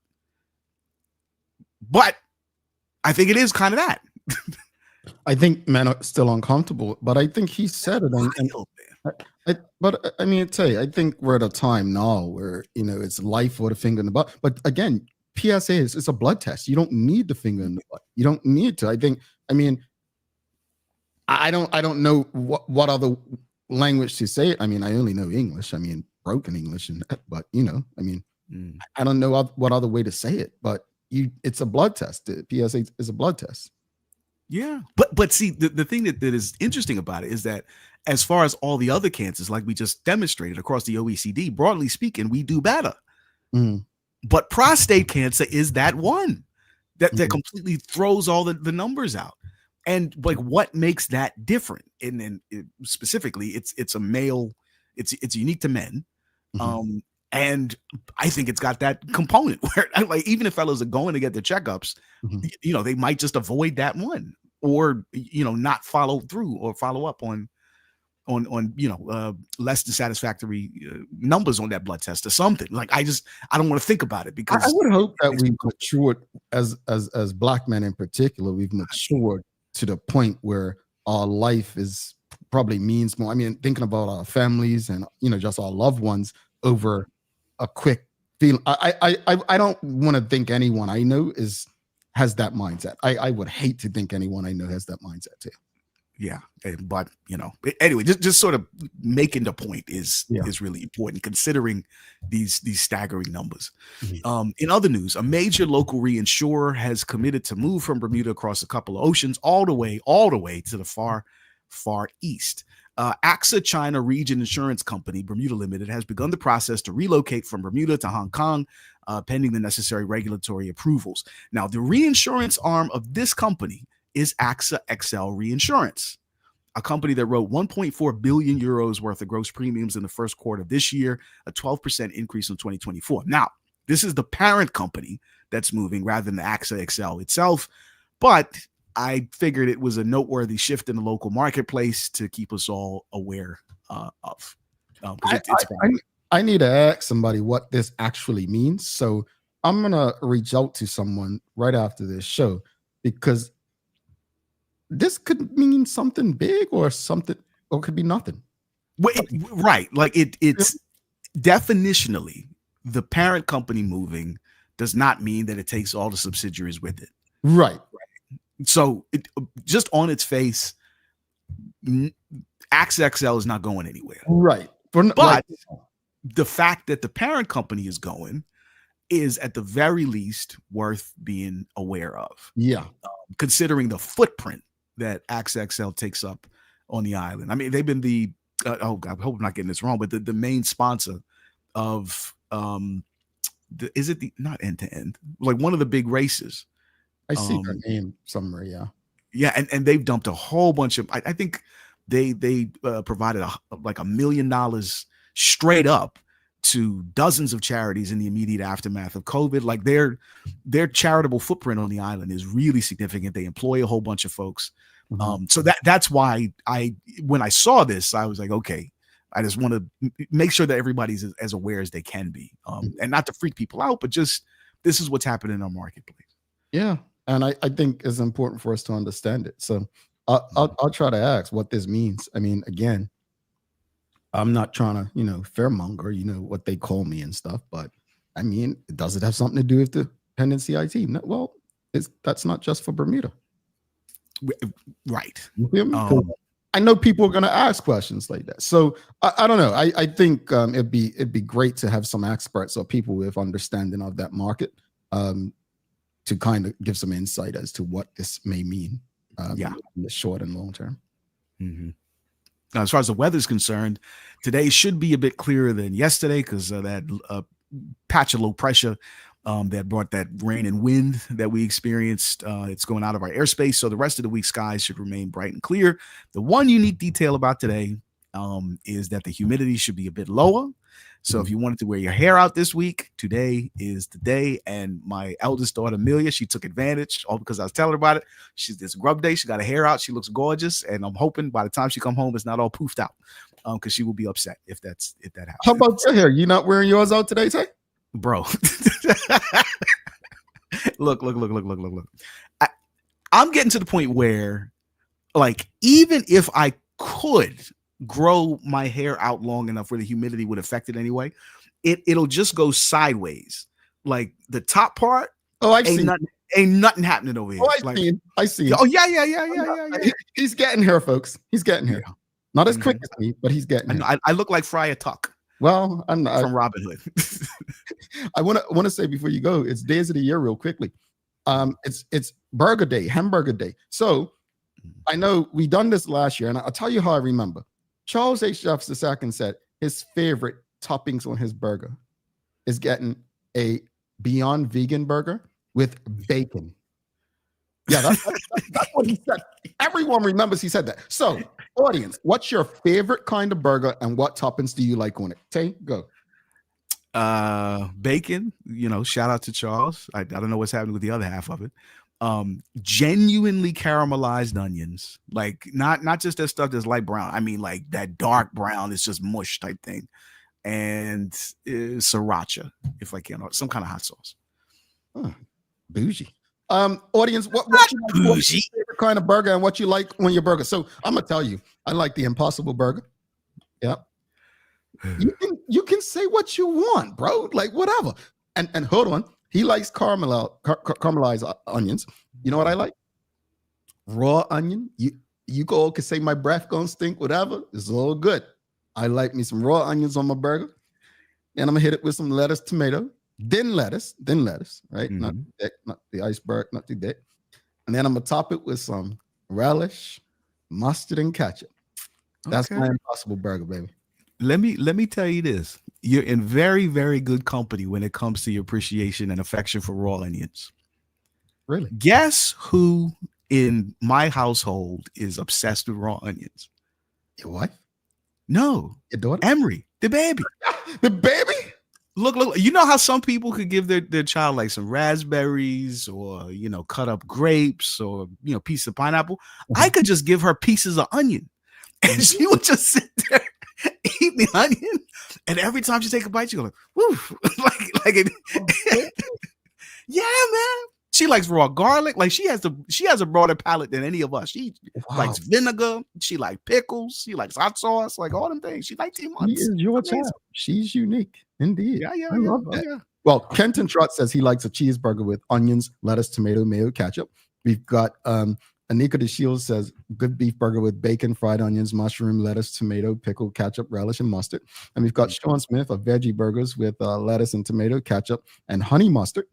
But I think it is kind of that. I think men are still uncomfortable, but I think he said it. But I mean, I think we're at a time now where, it's life or the finger in the butt. But again, PSA is a blood test. You don't need the finger in the butt. You don't need to. I don't know what other language to say it. I mean, I only know English. I mean, broken English, but I don't know what other way to say it. But it's a blood test. The PSA is a blood test. Yeah, but see, the thing that is interesting about it is that as far as all the other cancers, like we just demonstrated across the OECD, broadly speaking, we do better. But prostate cancer is that one that completely throws all the numbers out. And like, what makes that different? And then specifically, it's a male, it's unique to men. And I think it's got that component where, like, even if fellas are going to get their checkups, they might just avoid that one, or not follow through or follow up on less than satisfactory numbers on that blood test or something. Like, I don't want to think about it, because I would hope that we've matured as black men in particular. We've matured to the point where our life is probably means more. I mean, thinking about our families and just our loved ones over a quick feel. I don't want to think anyone I know has that mindset. I would hate to think anyone I know has that mindset too. Yeah, but anyway, just sort of making the point is really important, considering these staggering numbers. In other news, a major local reinsurer has committed to move from Bermuda across a couple of oceans all the way to the far east. AXA China Region Insurance Company, Bermuda Limited, has begun the process to relocate from Bermuda to Hong Kong, pending the necessary regulatory approvals. Now, the reinsurance arm of this company is AXA XL Reinsurance, a company that wrote 1.4 billion euros worth of gross premiums in the first quarter of this year, a 12% increase in 2024. Now, this is the parent company that's moving rather than the AXA XL itself, but I figured it was a noteworthy shift in the local marketplace to keep us all aware of. I need to ask somebody what this actually means. So I'm gonna reach out to someone right after this show because this could mean something big or something, or it could be nothing. Right. Like it's definitionally the parent company moving does not mean that it takes all the subsidiaries with it. Right. So just on its face, AXXL is not going anywhere. Right. But the fact that the parent company is going is at the very least worth being aware of. Yeah. Considering the footprint that AXXL takes up on the island. I mean, they've been the oh God, I hope I'm not getting this wrong, but the main sponsor of is it the not end to end, like one of the big races. I see their name somewhere. Yeah. Yeah. And they've dumped a whole bunch of, I think they provided like $1 million straight up to dozens of charities in the immediate aftermath of COVID. Like their charitable footprint on the island is really significant. They employ a whole bunch of folks. So that's why when I saw this, I was like, okay, I just want to make sure that everybody's as aware as they can be, and not to freak people out, but just this is what's happening in our marketplace. Yeah, and I think it's important for us to understand it. So I'll try to ask what this means. I mean, again, I'm not trying to fairmonger, what they call me and stuff, but I mean, does it have something to do with the dependency IT? No, well, that's not just for Bermuda. Right. You feel me? I know people are going to ask questions like that. So I don't know. I think it'd be great to have some experts or people with understanding of that market to kind of give some insight as to what this may mean in the short and long term. Mm-hmm. Now, as far as the weather is concerned, today should be a bit clearer than yesterday because that patch of low pressure that brought that rain and wind that we experienced. It's going out of our airspace. So the rest of the week skies should remain bright and clear. The one unique detail about today is that the humidity should be a bit lower. So if you wanted to wear your hair out this week, today is the day. And my eldest daughter, Amelia, she took advantage all because I was telling her about it. She's this grub day. She got her hair out. She looks gorgeous. And I'm hoping by the time she come home, it's not all poofed out because she will be upset if that happens. How about your hair? You not wearing yours out today, Tay? Bro. Look. I'm getting to the point where, like, even if I could grow my hair out long enough where the humidity would affect it anyway, it'll just go sideways. Like the top part, ain't nothing happening over here. I see. Oh yeah. He's getting here, folks. He's getting here. Not as quick as me, but he's getting here. I look like Friar Tuck. Well, I'm not from Robin Hood. I want to say before you go, it's days of the year real quickly. It's Burger Day, Hamburger Day. So I know we done this last year, and I'll tell you how I remember. Charles H. Jeffs II said his favorite toppings on his burger is getting a Beyond Vegan burger with bacon. Yeah, that's what he said. Everyone remembers he said that. So, audience, what's your favorite kind of burger and what toppings do you like on it? Tay, go. Bacon, shout out to Charles. I don't know what's happening with the other half of it. Genuinely caramelized onions, like not just that stuff that's light brown. I mean, like that dark brown, it's just mush type thing, and sriracha, if I can, or some kind of hot sauce. Bougie. Audience, what's your favorite kind of burger and what you like on your burger? So I'm gonna tell you, I like the Impossible Burger. Yeah. You can say what you want, bro. Like whatever. And hold on. He likes caramelized onions. You know what I like? Raw onion. You go can say my breath gonna stink, whatever. It's all good. I like me some raw onions on my burger. And I'm gonna hit it with some lettuce, tomato, then lettuce, right? Mm-hmm. Not the iceberg, not too thick. And then I'm gonna top it with some relish, mustard, and ketchup. That's my Impossible Burger, baby. Let me tell you this. You're in very, very good company when it comes to your appreciation and affection for raw onions. Really? Guess who in my household is obsessed with raw onions? Your wife? No. Your daughter? Emery, the baby. The baby? Look, you know how some people could give their child like some raspberries or, cut up grapes or, piece of pineapple. I could just give her pieces of onion and she would just sit there, eat the onion. And every time she take a bite, she go like, woo, like it. Yeah, man. She likes raw garlic. Like she has a broader palate than any of us. She likes vinegar. She likes pickles. She likes hot sauce. Like all them things. She likes 18 months. She is your child. She's unique, indeed. Yeah. I love that. Well, Kenton Trot says he likes a cheeseburger with onions, lettuce, tomato, mayo, ketchup. We've got Anika De Shields says good beef burger with bacon, fried onions, mushroom, lettuce, tomato, pickle, ketchup, relish, and mustard. And we've got Sean Smith of veggie burgers with lettuce and tomato, ketchup, and honey mustard.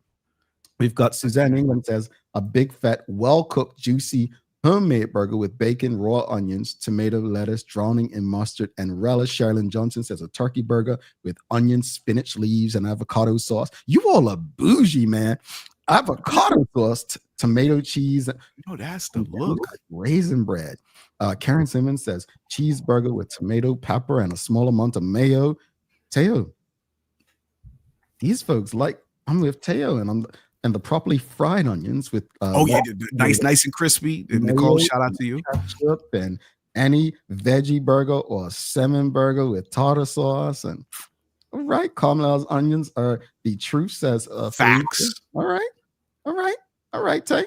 We've got Suzanne England says a big, fat, well-cooked, juicy, homemade burger with bacon, raw onions, tomato, lettuce, drowning in mustard, and relish. Sherilyn Johnson says a turkey burger with onions, spinach leaves, and avocado sauce. You all are bougie, man. Avocado sauce, tomato cheese. Oh, that's the look. Raisin bread. Karen Simmons says cheeseburger with tomato, pepper, and a small amount of mayo. Teo, these folks like, I'm with Teo, and the properly fried onions with nice and crispy. Nicole, shout out to you. Ketchup and any veggie burger or salmon burger with tartar sauce. And all right, caramelized onions are the truth, says facts. All right, Tay.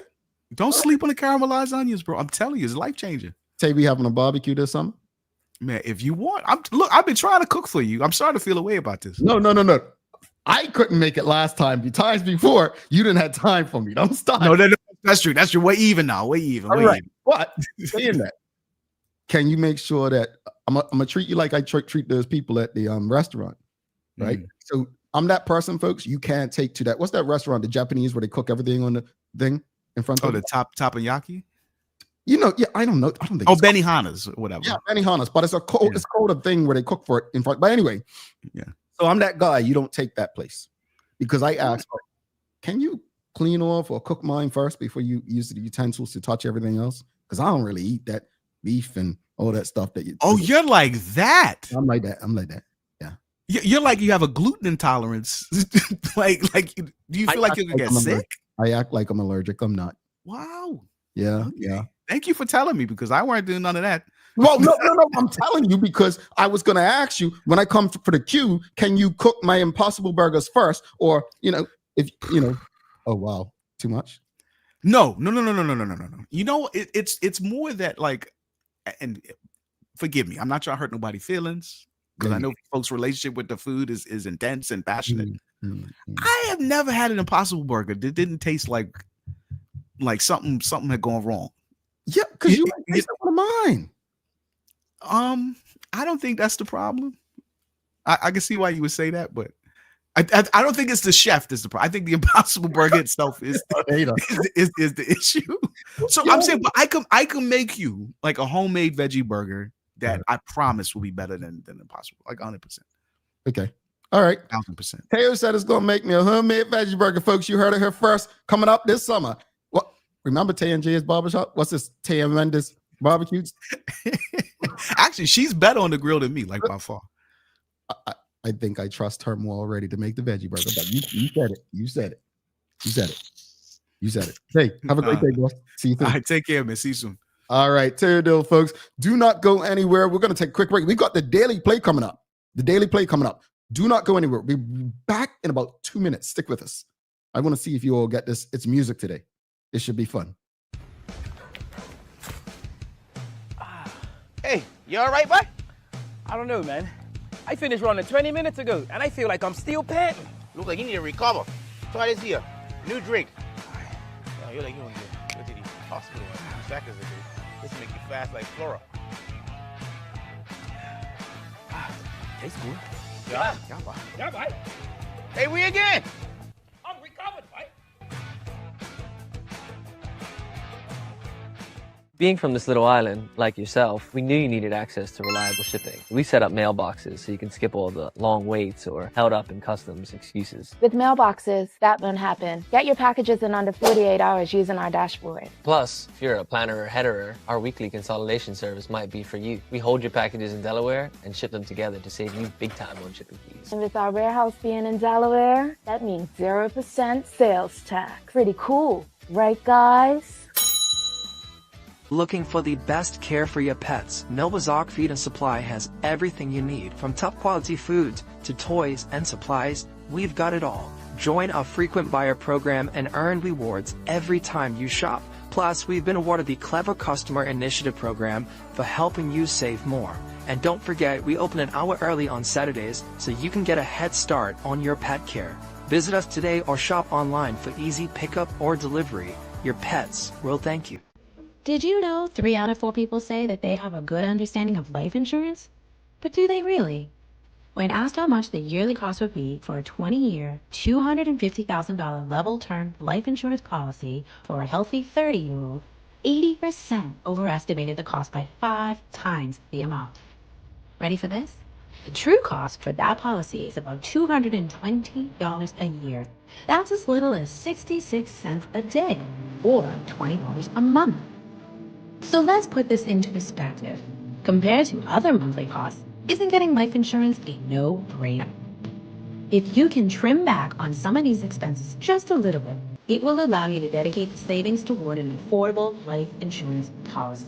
Don't sleep on the caramelized onions, bro. I'm telling you, it's life changing. Tay, we having a barbecue this summer? Man, if you want, I've been trying to cook for you. I'm starting to feel a way about this. No. I couldn't make it last time. The times before, you didn't have time for me. Don't stop. No, that's true. That's true. Way even now. Way even. But saying that, can you make sure that I'm gonna treat you like I treat those people at the restaurant, right? So I'm that person, folks. You can't take to that. What's that restaurant, the Japanese, where they cook everything on the thing in front of? Oh, the takoyaki. Yeah, I don't know. I don't think. Oh, Benihana's, whatever. Yeah, Benihana's, but it's a cold. Yeah. It's called a thing where they cook for it in front. But anyway, yeah. So I'm that guy. You don't take that place because I asked, can you clean off or cook mine first before you use the utensils to touch everything else? Because I don't really eat that beef and all that stuff that you. Oh, you're like that. I'm like that. Yeah. You're like you have a gluten intolerance. like, do you feel like you're gonna get sick? I act like I'm allergic. I'm not. Wow. Yeah. Okay. Yeah. Thank you for telling me because I weren't doing none of that. Well, no. I'm telling you because I was going to ask you when I come for the queue, can you cook my Impossible Burgers first? Or, if, oh, wow, too much? No. It's more that like, and forgive me, I'm not trying to hurt nobody's feelings because I know folks' relationship with the food is intense and passionate. I have never had an Impossible Burger that didn't taste like something had gone wrong. Yeah, because you tasted one of mine. I don't think that's the problem. I can see why you would say that, but I don't think it's the chef that's the problem. I think the Impossible Burger itself is the issue. So I'm saying, but I can make you like a homemade veggie burger that I promise will be better than Impossible, like 100%. Okay. All right. 1,000%. Taylor said it's gonna make me a homemade veggie burger, folks. You heard it here first. Coming up this summer. What? Remember Tay and Jay's barbershop? What's this? Tay and Mendes barbecues? Actually, she's better on the grill than me, like by far. I think I trust her more already to make the veggie burger. But you said it. Hey, have a great day, boss. See you soon. All right, take care, man. See you soon. All right, Terry Dill, folks. Do not go anywhere. We're going to take a quick break. We've got the Daily Play coming up. Do not go anywhere. We'll be back in about 2 minutes. Stick with us. I want to see if you all get this. It's music today. It should be fun. Hey, you all right, bud? I don't know, man. I finished running 20 minutes ago, and I feel like I'm still panting. Look like you need to recover. Try this here. New drink. Oh, you're like you want to go to the hospital in 2 seconds ago. This make you fast like Flora. Tastes good. Yeah, bye. Hey, we again. I'm recovered, bye. Being from this little island, like yourself, we knew you needed access to reliable shipping. We set up mailboxes so you can skip all the long waits or held up in customs excuses. With mailboxes, that won't happen. Get your packages in under 48 hours using our dashboard. Plus, if you're a planner or headerer, our weekly consolidation service might be for you. We hold your packages in Delaware and ship them together to save you big time on shipping fees. And with our warehouse being in Delaware, that means 0% sales tax. Pretty cool, right, guys? Looking for the best care for your pets? Nova's Ark Feed and Supply has everything you need, from top quality food to toys and supplies. We've got it all. Join our frequent buyer program and earn rewards every time you shop. Plus, we've been awarded the Clever Customer Initiative program for helping you save more. And don't forget, we open an hour early on Saturdays so you can get a head start on your pet care. Visit us today or shop online for easy pickup or delivery. Your pets will thank you. Did you know 3 out of 4 people say that they have a good understanding of life insurance? But do they really? When asked how much the yearly cost would be for a 20-year, $250,000 level term life insurance policy for a healthy 30-year-old, 80% overestimated the cost by 5 times the amount. Ready for this? The true cost for that policy is about $220 a year. That's as little as 66 cents a day, or $20 a month. So let's put this into perspective. Compared to other monthly costs, isn't getting life insurance a no-brainer? If you can trim back on some of these expenses just a little bit, it will allow you to dedicate the savings toward an affordable life insurance policy.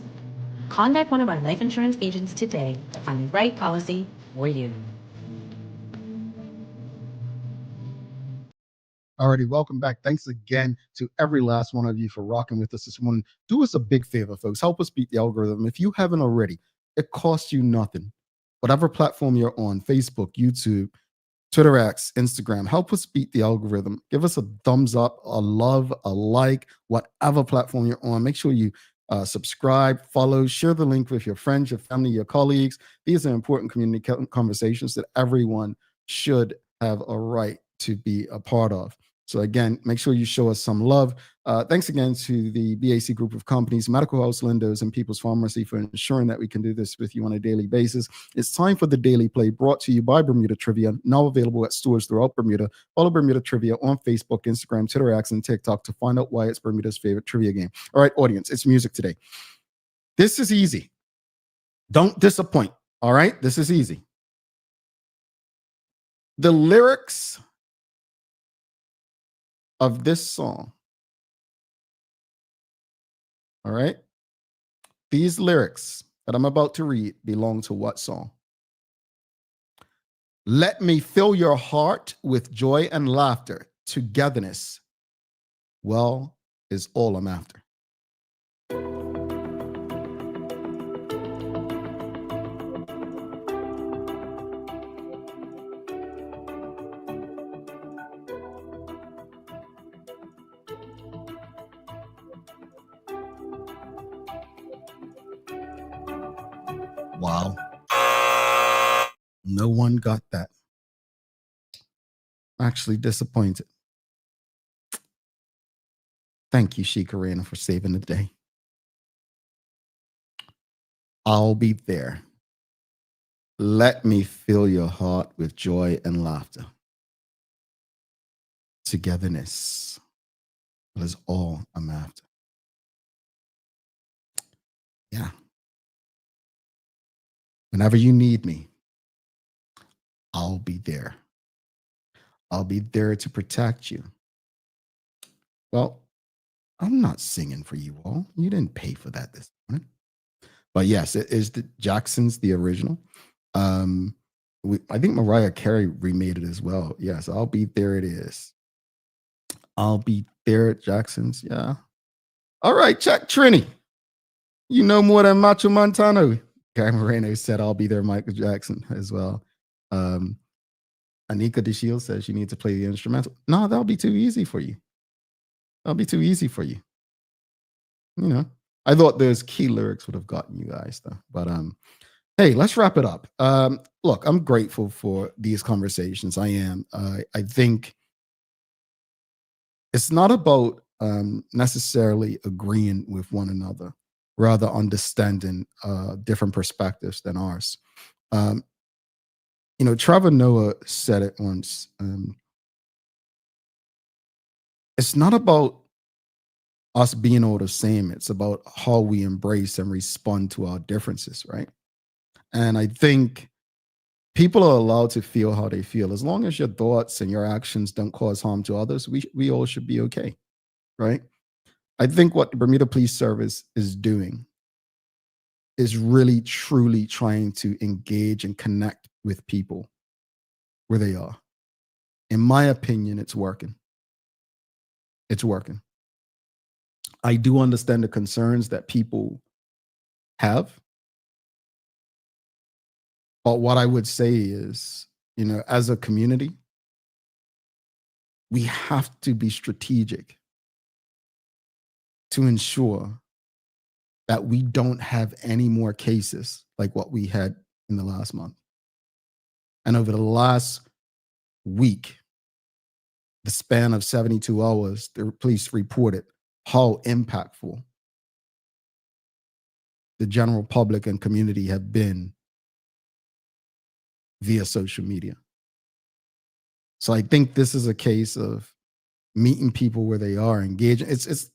Contact one of our life insurance agents today to find the right policy for you. Alrighty, welcome back. Thanks again to every last one of you for rocking with us this morning. Do us a big favor, folks. Help us beat the algorithm. If you haven't already, it costs you nothing. Whatever platform you're on, Facebook, YouTube, Twitter X, Instagram, help us beat the algorithm. Give us a thumbs up, a love, a like, whatever platform you're on. Make sure you subscribe, follow, share the link with your friends, your family, your colleagues. These are important community conversations that everyone should have a right to be a part of. So again, make sure you show us some love. Thanks again to the BAC group of companies, Medical House, Lindos, and People's Pharmacy for ensuring that we can do this with you on a daily basis. It's time for the Daily Play, brought to you by Bermuda Trivia, now available at stores throughout Bermuda. Follow Bermuda Trivia on Facebook, Instagram, Twitter, X, and TikTok to find out why it's Bermuda's favorite trivia game. All right, audience, it's music today. This is easy. Don't disappoint. All right, this is easy. The lyrics of this song, all right? These lyrics that I'm about to read belong to what song? Let me fill your heart with joy and laughter. Togetherness, well, is all I'm after. Wow. No one got that. Actually disappointed. Thank you, Shikarina, for saving the day. I'll be there. Let me fill your heart with joy and laughter. Togetherness is all I'm after. Yeah. Whenever you need me, I'll be there. I'll be there to protect you. Well, I'm not singing for you all. You didn't pay for that this morning. But yes, it is the Jackson's, the original. I think Mariah Carey remade it as well. Yes, I'll be there. It is. I'll be there at Jackson's. Yeah. All right, check Trini. You know more than Macho Montano. Guy Moreno said, I'll be there, Michael Jackson as well. Anika DeShield says you need to play the instrumental. No, that'll be too easy for you. That'll be too easy for you. You know, I thought those key lyrics would have gotten you guys though. But hey, let's wrap it up. Look, I'm grateful for these conversations. I am. I think it's not about necessarily agreeing with one another, rather understanding different perspectives than ours. You know, Trevor Noah said it once. It's not about us being all the same. It's about how we embrace and respond to our differences, right? And I think people are allowed to feel how they feel. As long as your thoughts and your actions don't cause harm to others, we all should be okay, right? I think what the Bermuda Police Service is doing is really, truly trying to engage and connect with people where they are. in my opinion, it's working. It's working. I do understand the concerns that people have. But what I would say is, as a community, we have to be strategic to ensure that we don't have any more cases like what we had in the last month. And over the last week, the span of 72 hours, the police reported how impactful the general public and community have been via social media. So I think this is a case of meeting people where they are, engaging. It's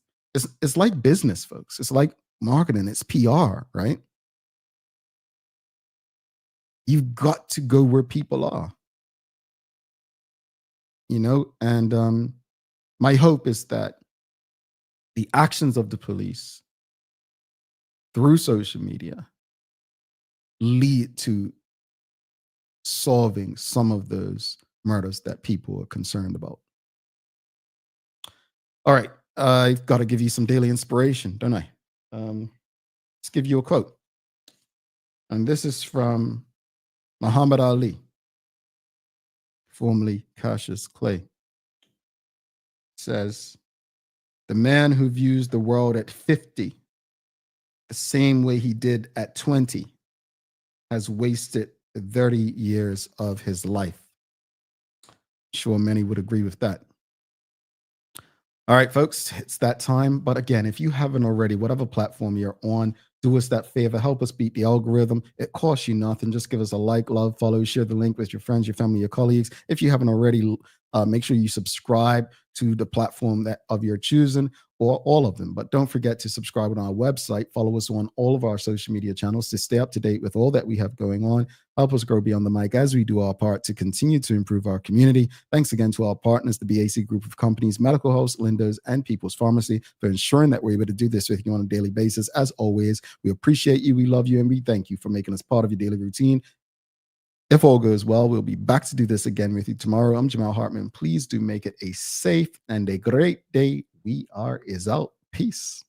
like business, folks. It's like marketing. It's PR, right? You've got to go where people are, and my hope is that the actions of the police through social media lead to solving some of those murders that people are concerned about. All right, I've got to give you some daily inspiration, don't I? Let's give you a quote. And this is from Muhammad Ali, formerly Cassius Clay. It says, "The man who views the world at 50 the same way he did at 20 has wasted 30 years of his life." I'm sure many would agree with that. All right, folks, it's that time. But again, if you haven't already, whatever platform you're on, do us that favor. Help us beat the algorithm. It costs you nothing. Just give us a like, love, follow, share the link with your friends, your family, your colleagues. If you haven't already, make sure you subscribe to the platform that of your choosing, or all of them. But don't forget to subscribe on our website. Follow us on all of our social media channels to stay up to date with all that we have going on. Help us grow beyond the mic as we do our part to continue to improve our community. Thanks again to our partners, the BAC Group of Companies, Medical House, Lindos, and People's Pharmacy, for ensuring that we're able to do this with you on a daily basis. As always, we appreciate you, we love you, and we thank you for making us part of your daily routine. If all goes well, we'll be back to do this again with you tomorrow. I'm Jamal Hartman. Please do make it a safe and a great day. We are is out. Peace.